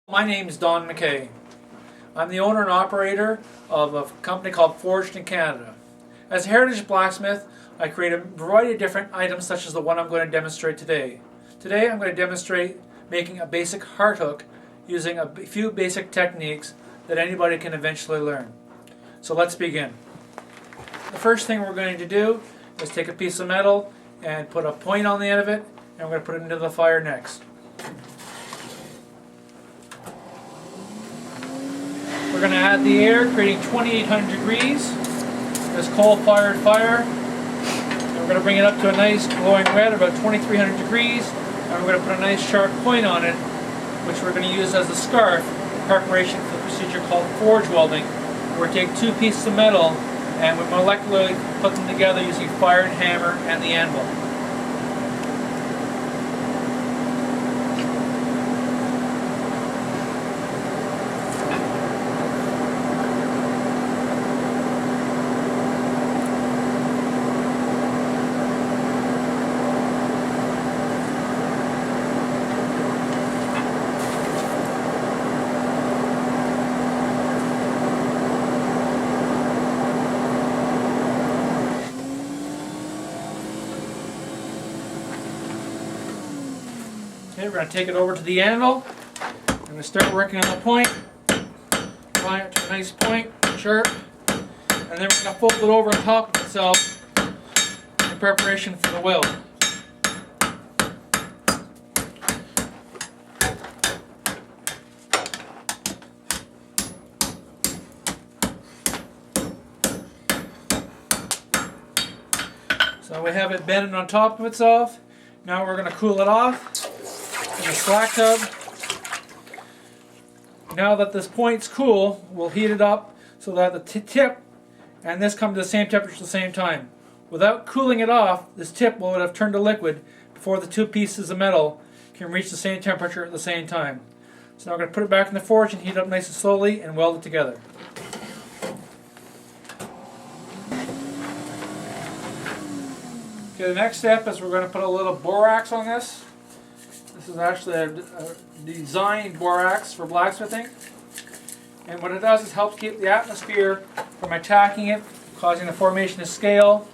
My name is Don McKay. I'm the owner and operator of a company called Forgedincanada. As a heritage blacksmith, I create a variety of different items such as the one I'm going to demonstrate today. Today I'm going to demonstrate making a basic heart hook using a few basic techniques that anybody can eventually learn. So let's begin. The first thing we're going to do is take a piece of metal and put a point on the end of it, and we're going to put it into the fire next. We're going to add the air, creating 2800 degrees, this coal-fired fire. And we're going to bring it up to a nice glowing red, about 2300 degrees, and we're going to put a nice sharp point on it, which we're going to use as a scarf in preparation for the procedure called forge welding, where we take two pieces of metal and we molecularly put them together using fire and hammer and the anvil. Okay, we're going to take it over to the anvil. I'm going to start working on the point. Apply it to a nice point, sharp. And then we're going to fold it over on top of itself in preparation for the weld. So we have it bended on top of itself. Now we're going to cool it off in a slack tub. Now that this point's cool, we'll heat it up so that the tip and this come to the same temperature at the same time. Without cooling it off, this tip will have turned to liquid before the two pieces of metal can reach the same temperature at the same time. So now we're going to put it back in the forge and heat it up nice and slowly and weld it together. Okay, the next step is we're going to put a little borax on this. This is actually a designed borax for blacksmithing. And what it does is helps keep the atmosphere from attacking it, causing the formation of scale,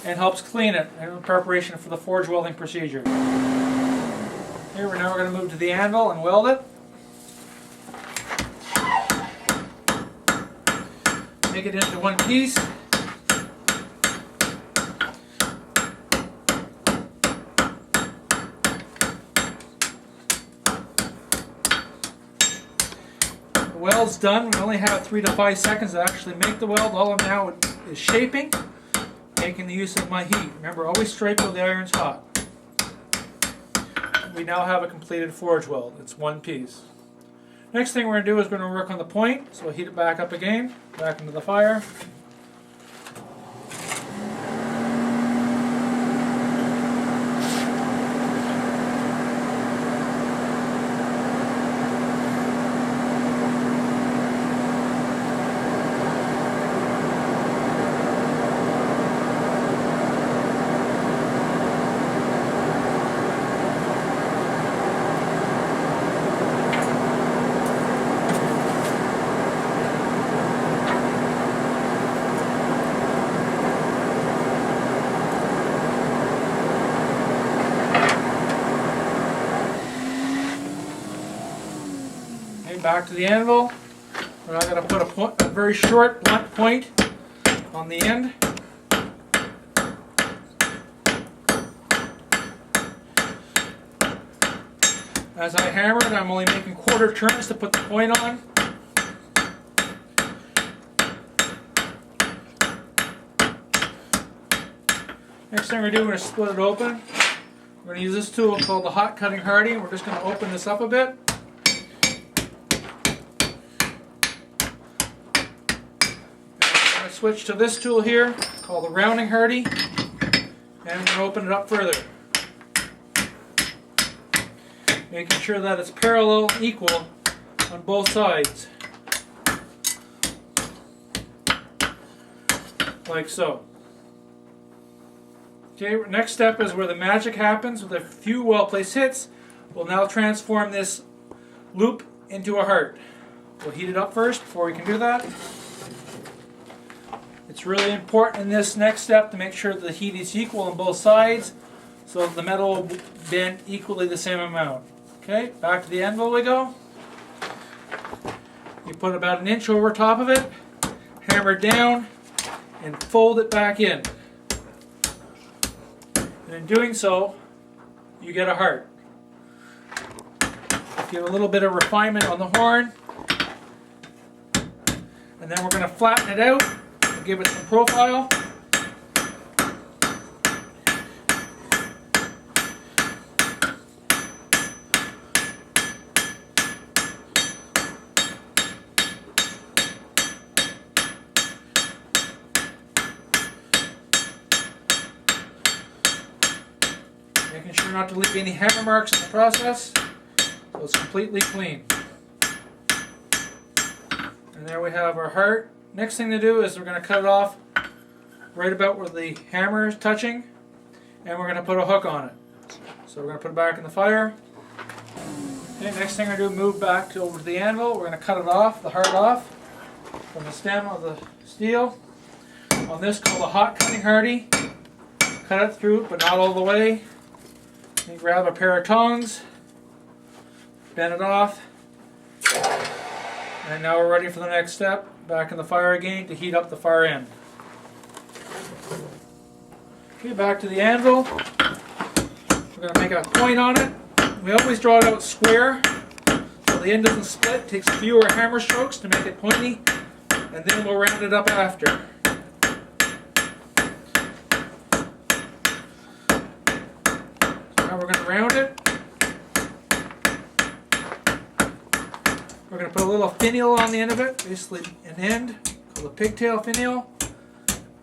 and helps clean it in preparation for the forge welding procedure. Here we're now going to move to the anvil and weld it. Make it into one piece. The weld's done. We only have 3 to 5 seconds to actually make the weld. All I'm now is shaping, making the use of my heat. Remember, always straight while the iron's hot. We now have a completed forge weld. It's one piece. Next thing we're going to do is we're going to work on the point. So heat it back up again, back into the fire. Back to the anvil. We're now going to put a very short blunt point on the end. As I hammer it, I'm only making quarter turns to put the point on. Next thing we're going to do is split it open. We're going to use this tool called the hot cutting hardy, and we're just going to open this up a bit. Switch to this tool here called the rounding hardy, and we're going to open it up further, making sure that it's parallel, equal on both sides, like so. Okay, next step is where the magic happens. With a few well-placed hits, we'll now transform this loop into a heart. We'll heat it up first before we can do that. It's really important in this next step to make sure the heat is equal on both sides so the metal will bend equally the same amount. Okay, back to the anvil we go. You put about an inch over top of it, hammer it down, and fold it back in. And in doing so, you get a heart. Give a little bit of refinement on the horn, and then we're going to flatten it out and give it some profile. Making sure not to leave any hammer marks in the process, so it's completely clean. And there we have our heart. Next thing to do is we're going to cut it off right about where the hammer is touching, and we're going to put a hook on it. So we're going to put it back in the fire. Okay, next thing we're going to do, move back over to the anvil. We're going to cut it off, the heart off, from the stem of the steel. On this, called a hot cutting hardy. Cut it through, but not all the way. You grab a pair of tongs, bend it off, and now we're ready for the next step. Back in the fire again to heat up the far end. Okay, back to the anvil. We're going to make a point on it. We always draw it out square so the end doesn't split. It takes fewer hammer strokes to make it pointy, and then we'll round it up after. Now we're going to round it. We're going to put a little finial on the end of it, basically an end called a pigtail finial.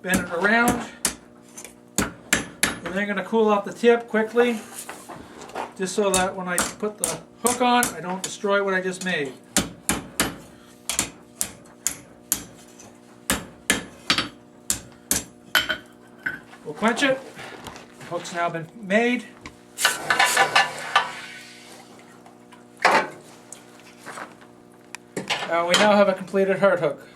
Bend it around. And then I'm going to cool off the tip quickly, just so that when I put the hook on, I don't destroy what I just made. We'll quench it. The hook's now been made. We now have a completed heart hook.